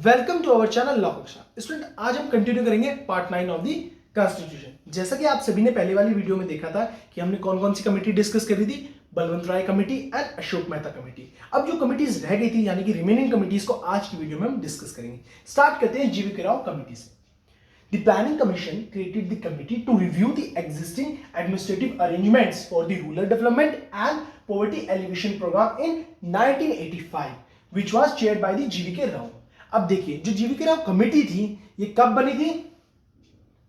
Welcome to our channel law कक्षा। Student, आज हम कंटिन्यू करेंगे पार्ट 9 ऑफ द कॉन्स्टिट्यूशन। जैसा कि आप सभी ने पहले वाली वीडियो में देखा था कि हमने कौन कौन सी कमेटी डिस्कस करी थी, Balwant Rai committee and Ashok Mehta committee. अब जो कमिटीज रह गई थी यानी कि रिमेनिंग कमिटीज को आज की वीडियो में हम डिस्कस करेंगे। स्टार्ट करते हैं जीवीके राव कमेटी से। The Planning Commission created the committee to review the existing administrative arrangements for the rural development and poverty alleviation program in 1985, which was chaired by the GVK Rao. अब देखिए, जो GVK Rao committee थी ये कब बनी थी?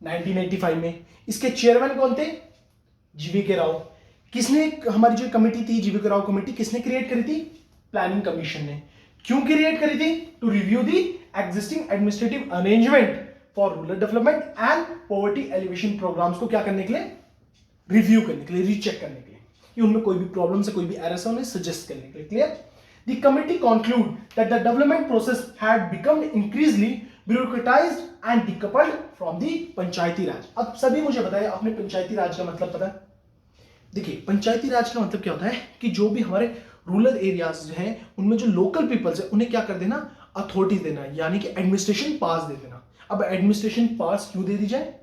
1985 में। इसके चेयरमैन कौन थे? जीवीके राव। किसने हमारी जो कमेटी थी जीवीके राव कमेटी किसने क्रिएट करी थी? प्लानिंग कमीशन ने। क्यों क्रिएट करी थी? To review the existing administrative arrangement for rural development and poverty alleviation programmes को क्या करने के लिए? रिव्यू करने के लिए, रीचेक करने के लिए कि उनमें कोई भी प्रॉब्लम है, कोई भी एरर्स है, उन्हें सजेस्ट करने के लिए। Clear? The committee concluded that the development process had become increasingly bureaucratized and decoupled from the पंचायती राज। अब सभी मुझे बताइए, आपने पंचायती राज का मतलब पता है? देखिए, पंचायती राज का मतलब क्या होता है कि जो भी हमारे रूरल एरियाज हैं उनमें जो लोकल पीपल्स है उन्हें क्या कर देना? अथॉरिटी देना, यानी कि एडमिनिस्ट्रेशन पास दे देना। अब एडमिनिस्ट्रेशन पास क्यों दे दी जाए?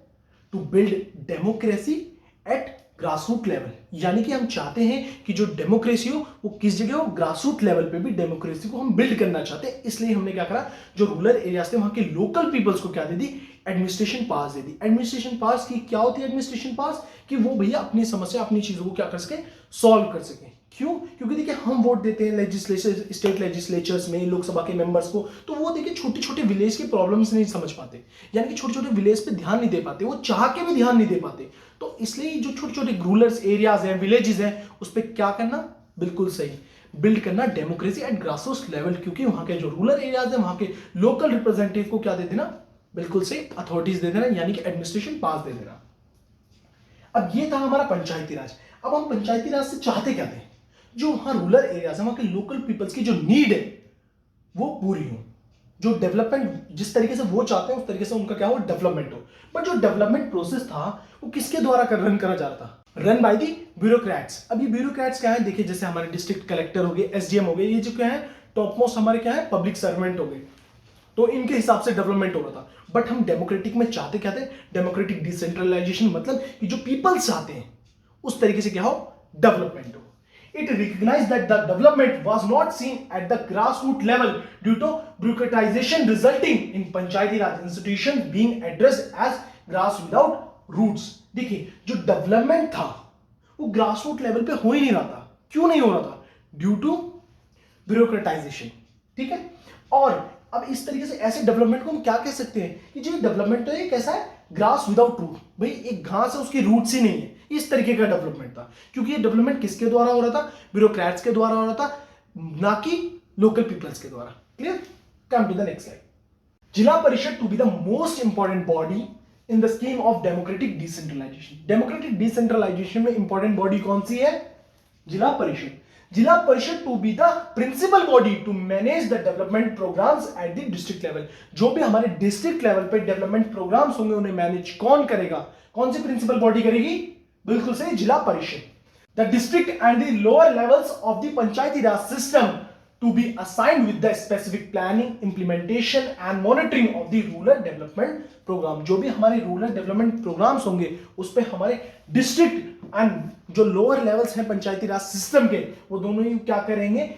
To build democracy at grassroot level, यानी कि हम चाहते हैं कि जो डेमोक्रेसी हो वो किस जगह हो? ग्रासरूट लेवल पे भी डेमोक्रेसी को हम बिल्ड करना चाहते हैं। इसलिए हमने क्या करा, जो रूरल एरियाज थे वहां के लोकल पीपल्स को क्या दे दी? एडमिनिस्ट्रेशन पास दे दी। एडमिनिस्ट्रेशन पास की क्या होती है? एडमिनिस्ट्रेशन पास कि वो भैया अपनी समस्या, अपनी चीजों को क्या कर सके? सॉल्व कर सके। क्यों? क्योंकि देखिए, हम वोट देते हैं लेजिस्लेचर, स्टेट लेजिस्लेचर्स में, लोकसभा के मेंबर्स को, तो वो देखिए छोटे छोटे विलेज के प्रॉब्लम्स नहीं समझ पाते, यानी कि छोटे छोटे विलेज पे ध्यान नहीं दे पाते, वो चाह के भी ध्यान नहीं दे पाते। तो इसलिए जो छोटे छोटे रूरल एरियाज हैं, विलेजेस हैं, उस पर क्या करना? बिल्कुल सही, बिल्ड करना डेमोक्रेसी एट ग्रासरूट लेवल, क्योंकि वहां के जो रूरल एरियाज हैं वहां के लोकल रिप्रेजेंटेटिव को क्या दे देना? बिल्कुल सही, अथॉरिटीज दे देना, यानी कि एडमिनिस्ट्रेशन पास दे देना। अब ये था हमारा पंचायती राज। अब हम पंचायती राज से चाहते क्या थे? जो वहां रूरल एरियाज है वहां के लोकल पीपल्स की जो नीड है वो पूरी हो, जो डेवलपमेंट जिस तरीके से वो चाहते हैं उस तरीके से उनका क्या हो? डेवलपमेंट हो। बट जो डेवलपमेंट प्रोसेस था वो किसके द्वारा रन करा जा रहा था? Run by the bureaucrats. अब ये ब्यूरोक्रेट्स क्या है? देखिए, जैसे हमारे डिस्ट्रिक्ट कलेक्टर हो गए, एसडीएम हो गए, ये जो क्या है? टॉप मोस्ट हमारे क्या है? पब्लिक सर्वेंट हो गए। तो इनके हिसाब से डेवलपमेंट हो रहा था। बट हम डेमोक्रेटिक में चाहते क्या थे? डेमोक्रेटिक डिसेंट्रलाइजेशन, मतलब कि जो पीपल्स चाहते हैं उस तरीके से क्या हो? डेवलपमेंट हो। It recognized that the development was not seen at the grassroots level due to bureaucratization resulting in Panchayati Raj institutions being addressed as grass without roots। देखिए, जो डेवलपमेंट था वो ग्रासरूट लेवल पे हो ही नहीं रहा था। क्यों नहीं हो रहा था? Due to bureaucratisation. ठीक है। और अब इस तरीके से ऐसे डेवलपमेंट को हम क्या कह सकते हैं कि जो डेवलपमेंट तो ये कैसा है? Grass without root. भाई एक घास है, उसकी रूट्स ही नहीं है, इस तरीके का डेवलपमेंट था। क्योंकि ये डेवलपमेंट किसके द्वारा हो रहा था? ब्यूरोक्रेट्स के द्वारा हो रहा था, ना कि लोकल पीपल्स के द्वारा। Clear? Come to the next slide. Zila Parishad to be the most important body in the scheme of democratic decentralisation. Democratic decentralisation में इंपॉर्टेंट बॉडी कौन सी है? Zila Parishad. Zila Parishad to be the principal body to manage the development programmes at the district level. जो भी हमारे district level पे development programmes होंगे उन्हें मैनेज कौन करेगा? कौन सी प्रिंसिपल बॉडी करेगी? बिल्कुल सही, जिला परिषद। The district and the lower levels of the Panchayati Raj system to be assigned with the specific planning, implementation and monitoring of the rural development program। जो भी हमारे rural development programs होंगे उस पे हमारे डिस्ट्रिक्ट एंड जो लोअर लेवल्स हैं पंचायती Raj system के, वो दोनों ही क्या करेंगे?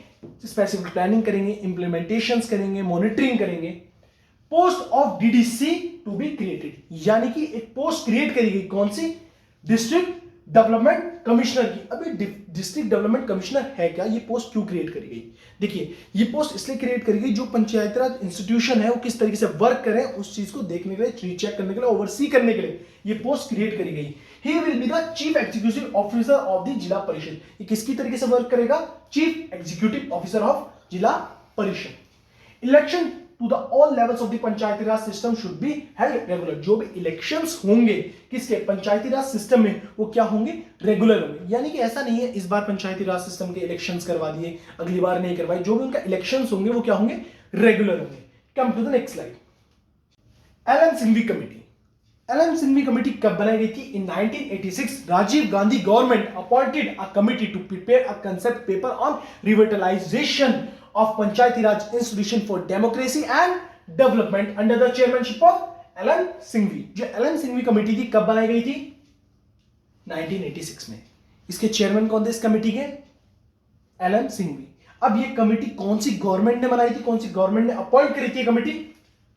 स्पेसिफिक प्लानिंग करेंगे, इंप्लीमेंटेशंस करेंगे, मॉनिटरिंग करेंगे। Post of DDC to be created, यानी कि एक पोस्ट क्रिएट करी गई। कौन सी? डिस्ट्रिक्ट डेवलपमेंट कमिश्नर की। अभी डिस्ट्रिक्ट डेवलपमेंट कमिश्नर है क्या? ये पोस्ट क्यों क्रिएट करी गई? देखिए, ये पोस्ट इसलिए क्रिएट करी गई जो पंचायत राज इंस्टीट्यूशन है वो किस तरीके से वर्क करें उस चीज को देखने के लिए, रीचेक करने के लिए, ओवरसी करने के लिए ये पोस्ट क्रिएट करी गई। He will be the chief executive officer of the जिला परिषद। ये किसकी तरीके से वर्क करेगा? चीफ एग्जीक्यूटिव ऑफिसर ऑफ जिला परिषद। Election to the all levels of the Panchayati Raj system should be held regular। जो भी इलेक्शंस होंगे किसके? पंचायती राज सिस्टम में, वो क्या होंगे? रेगुलर होंगे। यानी कि ऐसा नहीं है इस बार पंचायती राज सिस्टम के इलेक्शंस करवा दिए, अगली बार नहीं करवाए। जो भी उनका इलेक्शंस होंगे वो क्या होंगे? रेगुलर होंगे। Come to the next slide. L N Singhvi committee. L N Singhvi committee कब बनाई गई थी? In 1986 Rajiv Gandhi government appointed a committee to prepare a concept paper on revitalisation of Panchayati Raj institution for democracy and development under the chairmanship of L N Singhvi. जो L N Singhvi committee थी कब बनाई गई थी? 1986 में। इसके चेयरमैन कौन थे इस कमेटी के? एलन सिंघवी। अब ये कमेटी कौन सी गवर्नमेंट ने बनाई थी, कौन सी गवर्नमेंट ने अपॉइंट करी थी कमेटी?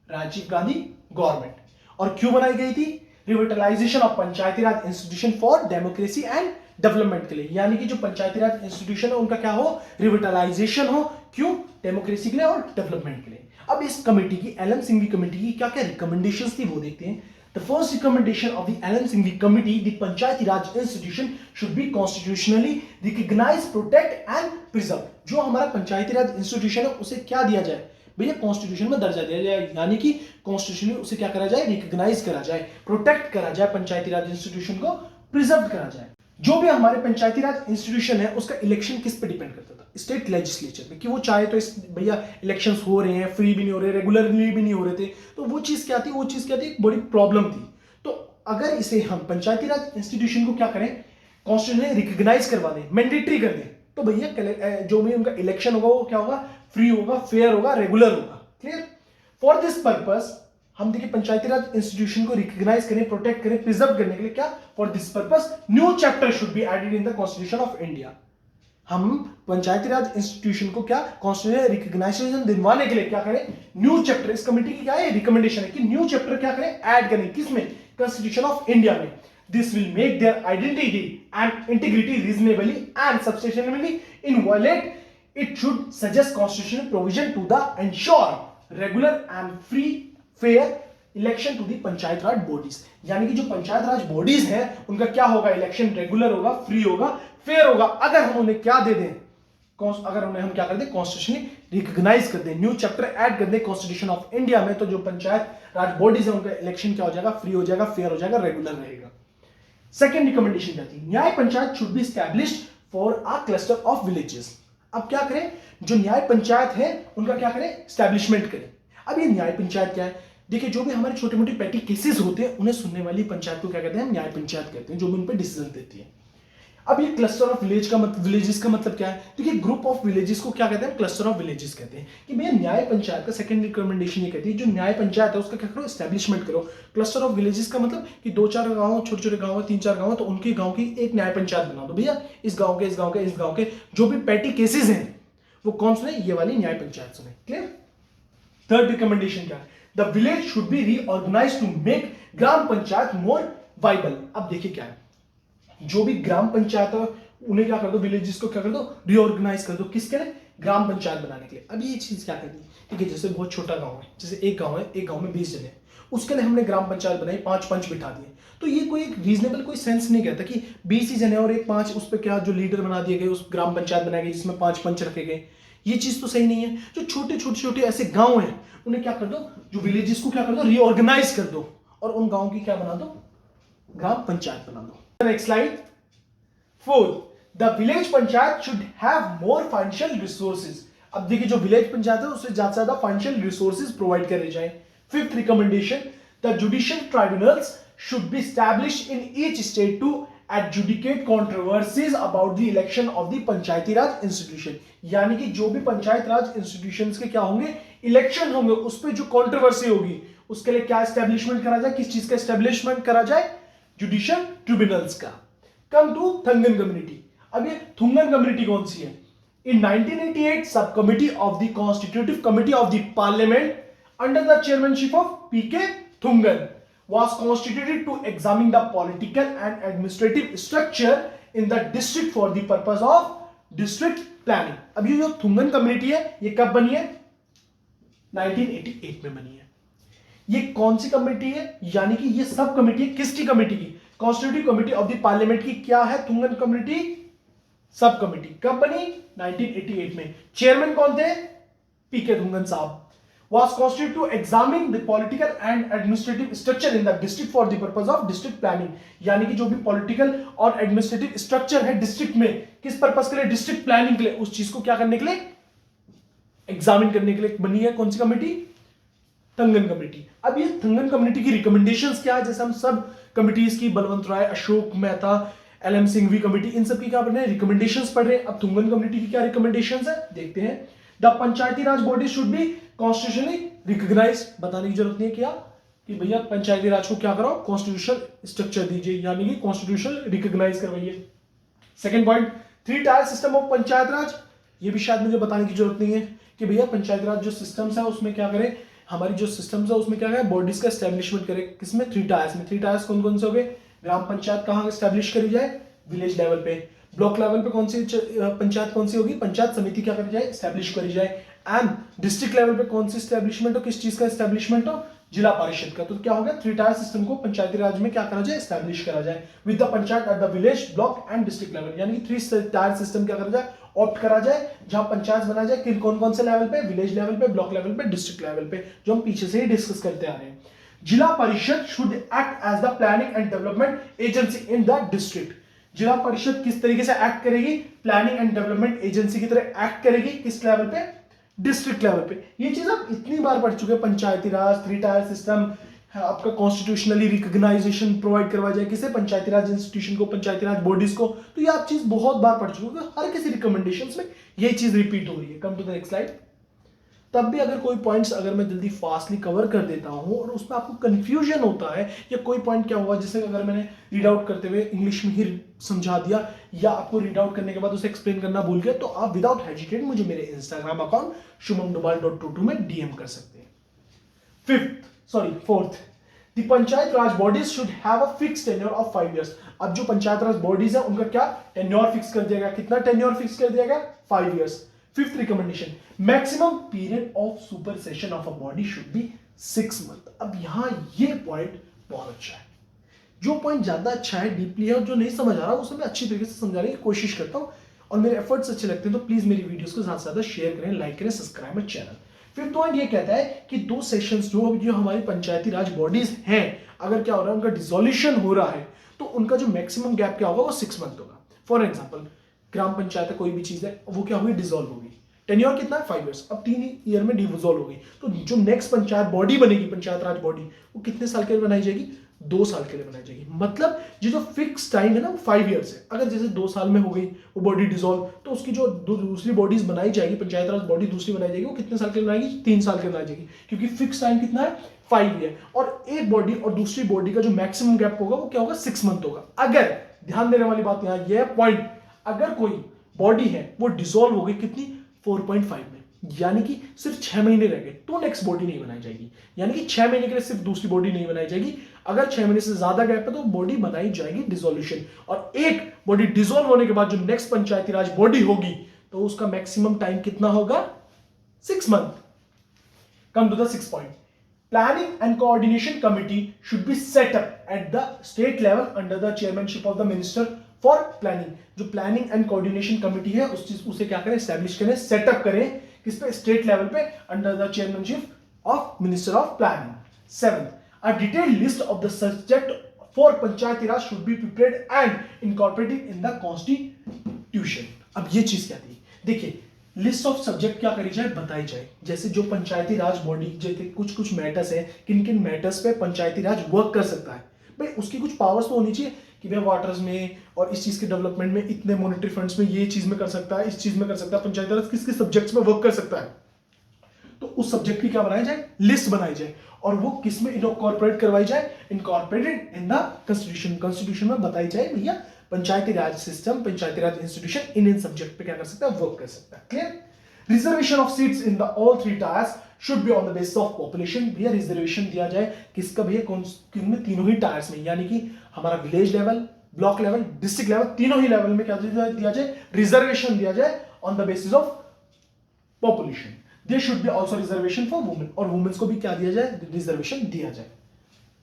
राजीव गांधी गवर्नमेंट। और क्यों बनाई गई थी? Revitalisation of Panchayati Raj institution for democracy and development के लिए, यानी कि जो पंचायती राज इंस्टीट्यूशन है उनका क्या हो? रिविटलाइजेशन हो। क्यों? डेमोक्रेसी के लिए और डेवलपमेंट के लिए। अब इस कमेटी की, एलन सिंघवी कमेटी की क्या क्या रिकमेंडेशंस थी वो देखते हैं। The first recommendation of the Alan Singhvi Committee, the Panchayati Raj institution should be constitutionally recognized, protect and preserve। जो हमारा पंचायती राज इंस्टीट्यूशन है उसे क्या दिया जाए भैया? कॉन्स्टिट्यूशन में दर्जा दिया जाए, यानी कि कॉन्स्टिट्यूशनली उसे क्या करा जाए? रिकॉग्नाइज करा जाए, प्रोटेक्ट करा जाए, पंचायती राज इंस्टीट्यूशन को प्रिजर्व करा जाए। जो भी हमारे पंचायती राज इंस्टीट्यूशन है उसका इलेक्शन किस पे डिपेंड करता था? स्टेट लेजिस्लेचर में, कि वो चाहे तो इस भैया इलेक्शंस हो रहे हैं, फ्री भी नहीं हो रहे, रेगुलरली भी नहीं हो रहे थे, तो वो चीज क्या थी? वो चीज क्या थी? एक बड़ी प्रॉब्लम थी। तो अगर इसे हम पंचायती राज इंस्टीट्यूशन को क्या करें? कॉन्स्टिट्यूशन रिकॉग्नाइज करवा दें, मैंडेटरी कर दें, तो भैया जो भी उनका इलेक्शन होगा वो क्या होगा? फ्री होगा, फेयर होगा, रेगुलर होगा। क्लियर? फॉर दिस पर्पस हम देखिए पंचायती राज इंस्टीट्यूशन को रिकॉग्नाइज करें, प्रोटेक्ट करें, प्रिजर्व करने के लिए क्या? For this purpose new chapter should be added in the constitution of India. हम पंचायती राज इंस्टीट्यूशन को क्या? कॉन्स्टिट्यूशन रिकॉग्नाइजेशन दिलवाने के लिए क्या करें? न्यू चैप्टर, इस कमेटी की क्या है? रिकमेंडेशन है कि न्यू चैप्टर क्या करें? ऐड करें। किसमें? कॉन्स्टिट्यूशन ऑफ इंडिया में। This will make their identity and integrity reasonably and substantially inviolate. It should suggest constitutional provision to the ensure regular and free fair election to the Panchayat Raj bodies. यानी कि जो panchayat Raj bodies हैं उनका क्या होगा? Election regular होगा, free होगा, fair होगा, अगर हम उन्हें क्या दे दें? अगर उन्हें हम क्या कर दें? कॉन्स्टिट्यूशनली रिकॉग्नाइज कर दें, न्यू चैप्टर ऐड कर दें कॉन्स्टिट्यूशन ऑफ इंडिया में, तो जो पंचायत राज बॉडीज है उनका इलेक्शन क्या हो जाएगा? फ्री हो जाएगा, फेयर हो जाएगा, रेगुलर रहेगा। सेकेंड रिकमेंडेशन क्या थी? न्याय panchayat should be established for a cluster of villages. अब क्या करें? जो न्याय पंचायत है उनका क्या करें? एस्टैब्लिशमेंट करें। अब ये न्याय पंचायत क्या है? देखिए, जो भी हमारे छोटे मोटे पेटी केसेस होते हैं उन्हें सुनने वाली पंचायत को क्या कहते हैं? हम न्याय पंचायत कहते हैं, जो भी उन पर डिसीजन देती है। अब ये क्लस्टर ऑफ विलेजेस का मतलब क्या है? देखिए, ग्रुप ऑफ विलेजेस को क्या कहते हैं? क्लस्टर ऑफ विलेजेस कहते हैं। कि भैया न्याय पंचायत का सेकंड रिकमेंडेशन ये कहती है जो न्याय पंचायत है उसका क्या करो? एस्टैब्लिशमेंट करो। क्लस्टर ऑफ विलेजेस का मतलब कि 2-4 गांव, छोटे छोटे गांव, 3-4 गांव, तो उनके गांव की एक न्याय पंचायत बना दो। भैया इस गांव के, इस गांव के, इस गांव के जो भी पेटी केसेस हैं वो कौन सुने? ये वाली न्याय पंचायत सुने। क्लियर? थर्ड रिकमेंडेशन क्या है? The village should be reorganise to make Gram Panchayat more viable. अब देखिए क्या है, जो भी ग्राम पंचायत है उन्हें क्या कर दो? विलेजेस को क्या कर दो? रीऑर्गेनाइज कर दो। किसके लिए? ग्राम पंचायत बनाने के लिए। अब ये चीज क्या करनी? ठीक है, जैसे बहुत छोटा गांव है, जैसे एक गांव है, एक गांव में 20 जने, उसके लिए हमने ग्राम पंचायत बनाई, 5 पंच बिठा दिए, तो ये कोई रीजनेबल कोई सेंस नहीं कहता कि 20 ही जने और एक 5 उस पर क्या जो लीडर बना दिए गए, उस ग्राम पंचायत बनाई गई जिसमें 5 पंच रखे गए। ये चीज तो सही नहीं है। जो छोटे ऐसे गांव हैं उन्हें क्या कर दो? जो विलेजेस को क्या कर दो? रीऑर्गेनाइज कर दो और उन गांव की क्या बना दो? ग्राम पंचायत बना दो। Next slide. Fourth, the village panchayat should have more financial resources. अब देखिए, जो विलेज पंचायत है उससे ज्यादा से ज्यादा फाइनेंशियल रिसोर्सेज प्रोवाइड करे जाए। Fifth recommendation, the judicial tribunals should be established in each state to adjudicate controversies about the election of the Panchayati Raj institution. यानी कि जो भी पंचायत राज इंस्टीट्यूशंस के क्या होंगे? इलेक्शन होंगे, उस पर जो कंट्रोवर्सी होगी उसके लिए क्या एस्टेब्लिशमेंट करा जाए? किस चीज का एस्टेब्लिशमेंट करा जाए? जुडिशियल ट्रिब्यूनल्स का। Come to Thungan community. अब ये थुंगन कम्युनिटी कौन सी है? In 1988, subcommittee of the Constitutive Committee of the Parliament under the chairmanship of P.K. Thungan was constituted to examine the political and administrative structure in the district for the purpose of district planning। अब ये जो Thungon community है ये कब बनी है? 1988 में बनी है। ये कौन सी कमेटी है? यानी कि ये सब कमेटी है किसकी कमेटी की? Constitutive committee of the parliament की। क्या है थुंगन कमेटी? Sub committee. कब बनी? 1988 में। चेयरमैन कौन थे? पीके थुंगन साहब। Was constituted to examine the political and administrative structure in the district for the purpose of district planning। यानी कि जो भी पॉलिटिकल और एडमिनिस्ट्रेटिव स्ट्रक्चर है डिस्ट्रिक्ट में, किस पर्पस के लिए? डिस्ट्रिक्ट प्लानिंग के लिए। उस चीज को क्या करने के लिए? एग्जामिन करने के लिए बनी है कौन सी कमेटी? थंगन कमेटी। अब ये थंगन कमेटी की रिकमेंडेशंस क्या है? जैसे हम सब कमिटीज की, बलवंत राय, अशोक मेहता, एलएम सिंघवी कमेटी, इन सब की क्या पढ़ रहे हैं? रिकमेंडेशंस पढ़ रहे हैं। अब थुंगन कमेटी की क्या रिकमेंडेशंस है देखते हैं। The Panchayati Raj body should be constitutionally recognise, बताने की जरूरत नहीं है क्या कि भैया पंचायती राज को क्या करो, कॉन्स्टिट्यूशनल स्ट्रक्चर दीजिए, यानी कि कॉन्स्टिट्यूशनल रिकॉग्नाइज करवाइए। Second point, 3 tier system of Panchayat Raj, ये भी शायद मुझे बताने की जरूरत नहीं है कि भैया पंचायती राज जो सिस्टम्स है उसमें क्या करें, हमारी जो सिस्टम्स है उसमें क्या है, बॉडीज का एस्टेब्लिशमेंट करें, किसमें, 3 टायर्स में। 3 टायर्स कौन कौन से हो गए, ग्राम पंचायत कहाँ एस्टेब्लिश करी जाए, विलेज लेवल पे। ब्लॉक लेवल पे कौन सी पंचायत कौन सी होगी, पंचायत समिति क्या करी जाए, एस्टेब्लिश करी जाए। एंड डिस्ट्रिक्ट लेवल पे कौन सी एस्टेब्लिशमेंट हो, किस चीज का एस्टेब्लिशमेंट हो, जिला परिषद का। तो क्या हो गया, 3 टायर सिस्टम को पंचायती राज में क्या करा जाए, एस्टेब्लिश करा जाए with the panchayat at the village, block and district level, यानी कि 3 टायर सिस्टम क्या करा जाए, ऑप्ट करा जाए, जहां पंचायत बना जाए किन कौन कौन से लेवल पे, विलेज लेवल पे, ब्लॉक लेवल पे, डिस्ट्रिक्ट लेवल पे, जो हम पीछे से ही डिस्कस करते आ रहे हैं। Zila Parishad should act as the planning and development agency in the district. Zila Parishad किस तरीके से एक्ट करेगी, प्लानिंग एंड डेवलपमेंट एजेंसी की तरह एक्ट करेगी, किस लेवल पे, डिस्ट्रिक्ट लेवल पे। ये चीज आप इतनी बार पढ़ चुके हैं, पंचायती राज, 3 टायर सिस्टम, आपका कॉन्स्टिट्यूशनली रिकॉग्नाइजेशन प्रोवाइड करवा जाए किसे, पंचायती राज इंस्टीट्यूशन को, पंचायती राज बॉडीज को। तो ये आप चीज बहुत बार पढ़ चुके हो, हर किसी रिकमेंडेशंस में ये चीज रिपीट हो रही है। Come to the next slide. तब भी अगर कोई पॉइंट्स अगर मैं जल्दी फास्टली कवर कर देता हूं और उसमें आपको कंफ्यूजन होता है, या कोई पॉइंट क्या हुआ जैसे अगर मैंने रीड आउट करते हुए इंग्लिश में ही समझा दिया, या आपको रीड आउट करने के बाद उसे एक्सप्लेन करना भूल गया, तो आप विदाउट हेजिटेट मुझे मेरे इंस्टाग्राम अकाउंट shumamdobal.22 में डीएम कर सकते हैं। Fourth, the panchayat Raj bodies should have a fix tenure of 5 years. अब जो पंचायत राज बॉडीज है उनका क्या टेन्योर फिक्स कर दिया गया, कितना टेन्योर फिक्स कर दिया गया, 5 years. Fifth recommendation, maximum period of supersession of a body should be 6 month. अब यहां ये पॉइंट बहुत अच्छा है, जो पॉइंट ज्यादा अच्छा है, डीपली है, और जो नहीं समझ आ रहा उसे मैं अच्छी तरीके से समझाने की कोशिश करता हूं, और मेरे एफर्ट्स अच्छे लगते हैं तो प्लीज मेरी वीडियोस को ज्यादा से ज्यादा शेयर करें, लाइक करें, subscribe my channel. Fifth point ये कहता है कि 2 सेशंस जो हमारी पंचायती राज बॉडीज हैं, अगर क्या हो रहा है, उनका डिसोल्यूशन हो रहा है, तो उनका जो मैक्सिमम गैप क्या होगा, वो 6 मंथ होगा। फॉर एग्जाम्पल, ग्राम पंचायत है, कोई भी चीज है, वो क्या होगी, डिसॉल्व होगी। टेन्योर कितना है, 5 इयर्स। अब 3 ईयर में डिसॉल्व होगी, तो जो नेक्स्ट पंचायत बॉडी बनेगी, पंचायत राज बॉडी, वो कितने साल के लिए बनाई जाएगी, 2 साल के लिए बनाई जाएगी। मतलब ये जो फिक्स टाइम है ना, वो 5 इयर्स है। अगर जैसे 2 साल में हो गई वो बॉडी डिसॉल्व, तो उसकी जो दूसरी बॉडीज बनाई जाएगी, पंचायत राज बॉडी दूसरी बनाई जाएगी, वो कितने साल के लिए बनाएगी, 3 साल के लिए बनाई जाएगी, क्योंकि फिक्स टाइम कितना है, 5 ईयर। और एक बॉडी और दूसरी बॉडी का जो मैक्सिमम गैप होगा वो क्या होगा, 6 मंथ होगा। अगर ध्यान देने वाली बात यहां यह पॉइंट, अगर कोई बॉडी है वो डिसॉल्व हो गई कितनी, 4.5 में, यानी कि सिर्फ 6 महीने रह गए, तो नेक्स्ट बॉडी नहीं बनाई जाएगी। यानी कि 6 महीने के लिए सिर्फ दूसरी बॉडी नहीं बनाई जाएगी। अगर 6 महीने से ज्यादा गैप है तो बॉडी बनाई जाएगी डिसोल्यूशन। और एक बॉडी डिसॉल्व होने के बाद जो नेक्स्ट पंचायती राज बॉडी होगी, तो उसका मैक्सिमम टाइम कितना होगा, 6 month. Come to the 6th point, planning and coordination committee should be set up at the state level under the chairmanship of the minister for planning. जो प्लानिंग एंड कोऑर्डिनेशन कमिटी है उसे क्या करें, establish करें, setup करें, किस पे, state level पे, under the chairmanship of minister of planning. 7th, a detailed list of the subject for Panchayati Raj should be prepared and incorporated in the constitution। अब ये चीज क्या थी, देखिए, लिस्ट ऑफ सब्जेक्ट क्या करी जाए, बताई जाए। जैसे जो पंचायती राज बॉडी, जैसे कुछ कुछ मैटर्स है, किन किन मैटर्स पे पंचायती राज वर्क कर सकता है, भाई उसकी कुछ पावर्स तो होनी चाहिए कि भाई वाटर्स में और इस चीज के डेवलपमेंट में, इतने मॉनेटरी फंड्स में ये चीज में कर सकता है, इस चीज में कर सकता है, पंचायती राज किस किस सब्जेक्ट्स में वर्क कर सकता है, तो उस सब्जेक्ट की क्या बनाई जाए, लिस्ट बनाई जाए, और वो किस में इनकॉर्पोरेट करवाई जाए, incorporated in the constitution. Constitution में बताई जाए भैया पंचायती राज सिस्टम, पंचायती राज इंस्टीट्यूशन इन सब्जेक्ट पे क्या कर सकता है, वर्क कर सकता है। Clear. Reservation of seats in the all 3 tiers should be on the basis of population. भैया रिजर्वेशन दिया जाए किसका, भैया किन में, तीनों ही टायर्स में, यानी कि हमारा village level, block level, district level, तीनों ही लेवल में क्या दिया जाए, रिजर्वेशन दिया जाए on the basis of population. There should be also reservation for women, और वुमेन्स को भी क्या दिया जाए, रिजर्वेशन दिया जाए।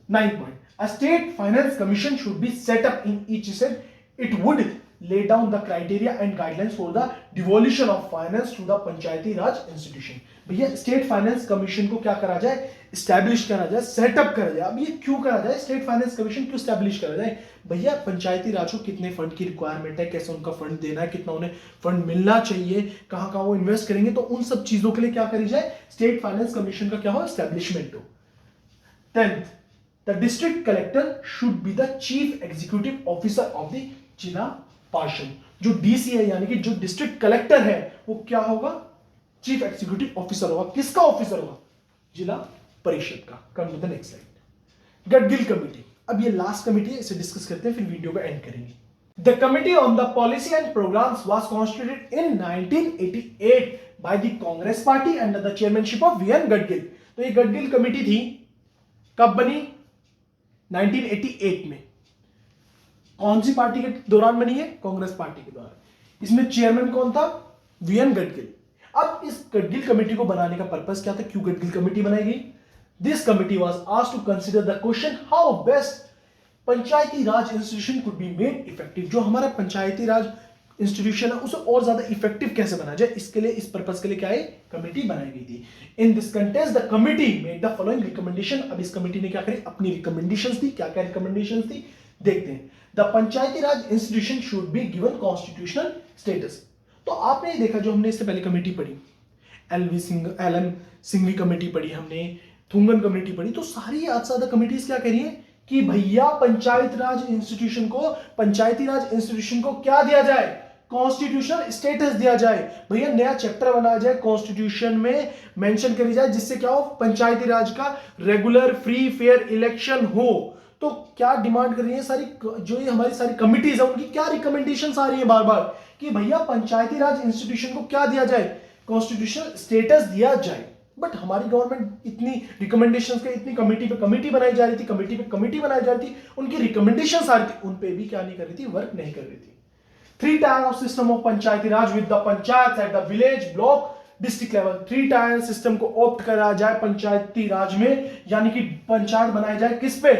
9th point, a state finance commission should be set up in each state. It would lay down the criteria and guidelines for the devolution of finance to the Panchayati Raj institution। भैया state finance commission को क्या करा जाए, establish करा जाए, setup करा जाए। अब ये क्यों करा जाए, स्टेट फाइनेंस कमीशन क्यों स्टैब्लिश करा जाए, भैया पंचायती राज को कितने फंड की रिक्वायरमेंट है, कैसे उनका फंड देना है, कितना उन्हें फंड मिलना चाहिए, कहां कहां वो इन्वेस्ट करेंगे, तो उन सब चीजों के लिए क्या करी जाए, स्टेट फाइनेंस कमीशन का क्या हो, एस्टैब्लिशमेंट हो। 10th, the district collector should be the chief executive officer of the जिला पार्षद। जो डीसी है यानी कि जो डिस्ट्रिक्ट कलेक्टर है वो क्या होगा, चीफ एग्जीक्यूटिव ऑफिसर होगा। किसका ऑफिसर होगा, जिला परिषद का। Come to the next slide. Gadgil committee, अब ये लास्ट कमेटी है, इसे डिस्कस करते हैं फिर वीडियो को एंड करेंगे। The Committee on the Policy and Programs was constituted in 1988 by the Congress Party under the chairmanship of V.N. Gadgil। तो ये गडगिल कमेटी थी, कब बनी? 1988 में। कौन सी पार्टी के दौरान बनी है? कांग्रेस पार्टी के दौरान। इसमें चेयरमैन कौन था? V.N. गडगिल। अब इस गडगिल कमेटी को बनाने का पर्पस क्या था? क्यों गडगिल कमेटी बनाई गई? This committee was asked to consider the question how best Panchayati Raj institution could be made effective. जो हमारा पंचायती राज इंस्टीट्यूशन है उसे और ज्यादा इफेक्टिव कैसे बनाया जाए, इसके लिए, इस पर्पस के लिए क्या है कमेटी बनाई गई थी। In this contest the committee made the following recommendation. अब इस कमेटी ने क्या करी? अपनी रिकमेंडेशंस दी। क्या क्या रिकमेंडेशंस थी देखते हैं। The Panchayati Raj institution should be given constitutional status. तो आपने देखा, जो हमने इससे पहले कमेटी पढ़ी, एल.एम. सिंघवी कमेटी पढ़ी हमने, थुंगन कमेटी पढ़ी, तो सारी ज्यादा कमेटीज क्या कह रही है कि भैया पंचायती राज इंस्टीट्यूशन को क्या दिया जाए? कॉन्स्टिट्यूशनल स्टेटस दिया जाए। भैया नया चैप्टर बनाया जाए, कॉन्स्टिट्यूशन में मेंशन करी जाए, जिससे क्या हो? पंचायती राज का रेगुलर फ्री फेयर इलेक्शन हो। तो क्या डिमांड कर रही है सारी, जो ये हमारी सारी कमिटीज है, उनकी क्या रिकमेंडेशंस आ रही है बार बार कि भैया पंचायती राज इंस्टीट्यूशन को क्या दिया जाए? कॉन्स्टिट्यूशनल स्टेटस दिया जाए। बट हमारी गवर्नमेंट इतनी रिकमेंडेशंस के, इतनी कमेटी पे कमेटी बनाई जा रही थी, कमेटी पे कमेटी बनाई जा रही थी, उनकी रिकमेंडेशंस आ रही थी, उन पे भी क्या नहीं कर रही थी? वर्क नहीं कर रही थी। 3 tyre of system of Panchayati Raj with the panchayat at the village, block, district level. 3 tier system को ऑप्ट करा जाए पंचायती राज में, यानी कि पंचायत बनाई जाए किस पे?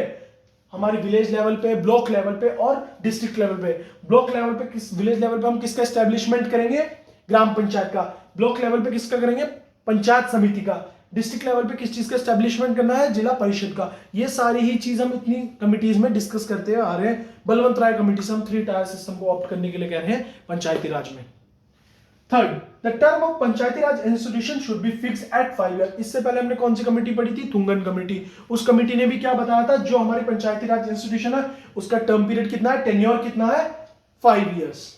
हमारे विलेज लेवल पे, ब्लॉक लेवल पे और डिस्ट्रिक्ट लेवल पे। ब्लॉक लेवल पे विलेज लेवल पे हम किसका एस्टेब्लिशमेंट करेंगे? ग्राम पंचायत का। ब्लॉक लेवल पे किसका करेंगे? पंचायत समिति का। डिस्ट्रिक्ट लेवल पे किस चीज का एस्टेब्लिशमेंट करना है? जिला परिषद का। ये सारी ही चीज हम इतनी कमिटीज में डिस्कस करते आ रहे हैं। बलवंत राय कमेटी से हम 3 टायर सिस्टम को ऑप्ट करने के लिए कह रहे हैं पंचायती राज में। Third, the term of Panchayati Raj institution should be fix eight 5 year. इससे पहले हमने कौन सी कमेटी पढ़ी थी? थुंगन कमेटी। उस कमेटी ने भी क्या बताया था? जो हमारी पंचायती राज इंस्टीट्यूशन है उसका टर्म पीरियड कितना है? टेन्योर कितना है? 5 ईयर्स।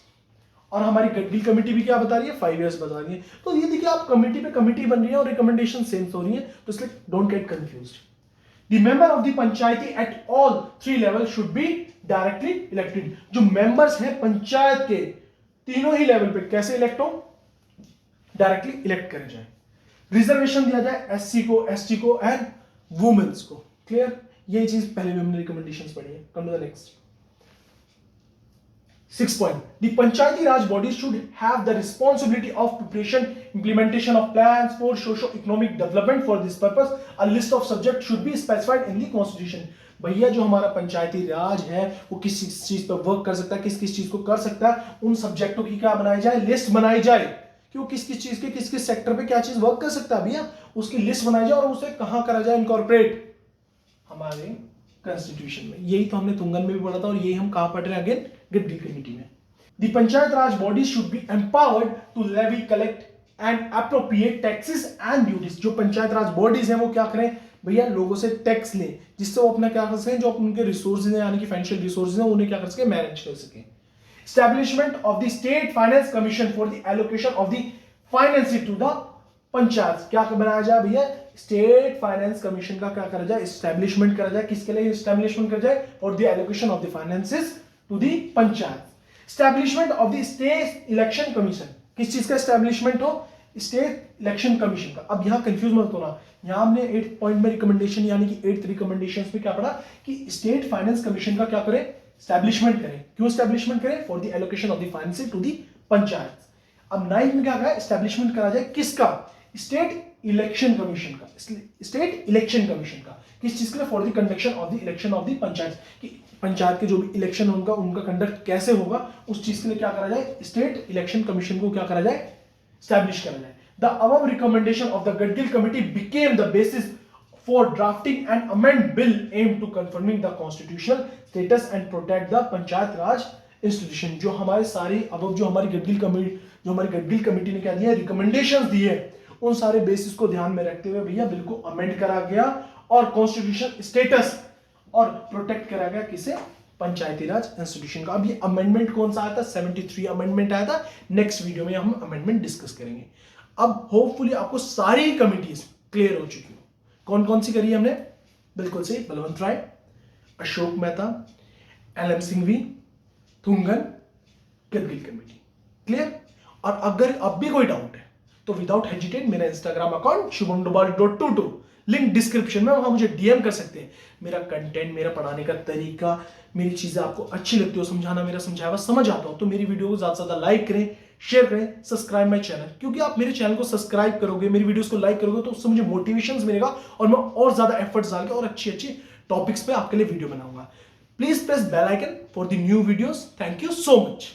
और हमारी गडगिल कमेटी भी क्या बता रही है? 5 ईयर्स बता रही है। तो ये देखिए, आप कमेटी पे कमेटी बन रही है और रिकमेंडेशन सेम हो रही है, तो इसलिए don't get confused. The member of the Panchayati at all 3 level should be directly elected. जो मेंबर्स हैं पंचायत के तीनों ही लेवल पे कैसे इलेक्ट हो? डायरेक्टली इलेक्ट करे जाए। रिजर्वेशन दिया जाए एससी को, एसटी को एंड वुमेन्स को। क्लियर? ये चीज पहले भी हमने रिकमेंडेशंस पढ़ी है। Come to the next 6 point. The Panchayati Raj bodies should have the responsibility of preparation, implementation of plans for socio-economic development. For this purpose, a list of subjects should be specified in the Constitution. भैया जो हमारा पंचायती राज है वो किस चीज पर work कर सकता है, किस किस चीज को कर सकता है, उन सब्जेक्टों की क्या बनाई जाए? लिस्ट बनाई जाए कि वो किस किस चीज के, किस किस सेक्टर पे क्या चीज वर्क कर सकता है भैया, उसकी लिस्ट बनाई जाए और उसे कहां करा जाए इनकॉर्पोरेट? हमारे कॉन्स्टिट्यूशन में। यही तो हमने तुंगन में भी पढ़ा था और यही हम कहां पढ़ रहे हैं? अगेन गडगिल कमेटी में। The Panchayat Raj bodies should be empowered to levy, collect and appropriate taxes and duties. जो पंचायत राज बॉडीज हैं वो क्या करें भैया? लोगों से टैक्स लें, जिससे वो अपना क्या कर सकें, जो उनके रिसोर्सेज हैं यानी कि फाइनेंशियल रिसोर्सेज हैं उन्हें क्या कर सके? मैनेज कर सके। Establishment of the State Finance Commission for the allocation of the finances to the panchayat. क्या बनाया जाए भैया? स्टेट फाइनेंस कमीशन का क्या करा जाए? एस्टेब्लिशमेंट करा जाए। किसके लिए एस्टेब्लिशमेंट करा जाए? For the allocation of the finances to the panchayat. Establishment of the state election commission. किस चीज का एस्टेब्लिशमेंट हो? स्टेट इलेक्शन कमीशन का। अब यहां कंफ्यूज मत होना, यहां हमने 8 पॉइंट में रिकमेंडेशन यानी कि 8 रिकमेंडेशंस में क्या पढ़ा कि स्टेट फाइनेंस कमीशन का क्या करें? एस्टेब्लिशमेंट करें। क्यों एस्टेब्लिशमेंट करें? For the allocation of the finance to the panchayat. अब 9 में क्या कहा? एस्टेब्लिशमेंट करा जाए किसका? स्टेट इलेक्शन कमीशन का। स्टेट इलेक्शन कमीशन का किस चीज के लिए? For the conduction of the election of the panchayat. कि पंचायत के जो भी इलेक्शन होगा उनका कंडक्ट कैसे होगा, उस चीज के लिए क्या करा जाए? स्टेट इलेक्शन कमीशन को क्या करा जाए? एस्टैब्लिश करा जाए। The above recommendation of the Gadgil committee became the basis for drafting an amend bill aimed to confirming the constitutional status and protect the panchayat Raj institution. जो हमारे सारी अब जो हमारी गडगिल कमेटी ने क्या दिया? रिकमेंडेशंस दी है, उन सारे बेसिस को ध्यान में रखते हुए भैया बिल को अमेंड करा गया और कॉन्स्टिट्यूशन स्टेटस और प्रोटेक्ट करा गया किसे? पंचायती राज इंस्टीट्यूशन का। अब ये अमेंडमेंट कौन सा आया था? 73 अमेंडमेंट आया था। नेक्स्ट वीडियो में हम अमेंडमेंट डिस्कस करेंगे। अब होपफुली आपको सारी कमिटीज क्लियर हो चुकी हो। कौन कौन सी करी है हमने? बिल्कुल सही, Balwant Rai, Ashok Mehta, L M Singhvi, Thungan, Gill committee. Clear? और अगर अब भी कोई डाउट है तो विदाउट हेजिटेट मेरा Instagram account shubhamdobal.22 link description में, वहां मुझे डीएम कर सकते हैं। मेरा कंटेंट, मेरा पढ़ाने का तरीका, मेरी चीजें आपको अच्छी लगती हो, समझाना मेरा समझाया हुआ समझ आता हो, तो मेरी वीडियो को ज्यादा से ज्यादा लाइक करें, शेयर करें, सब्सक्राइब माय चैनल। क्योंकि आप मेरे चैनल को सब्सक्राइब करोगे, मेरी वीडियोस को लाइक करोगे, तो उससे मुझे मोटिवेशन मिलेगा और मैं और ज्यादा एफर्ट्स डाल के और अच्छी अच्छी टॉपिक्स पे आपके लिए वीडियो बनाऊंगा। Please press bell icon for the new videos. Thank you so much.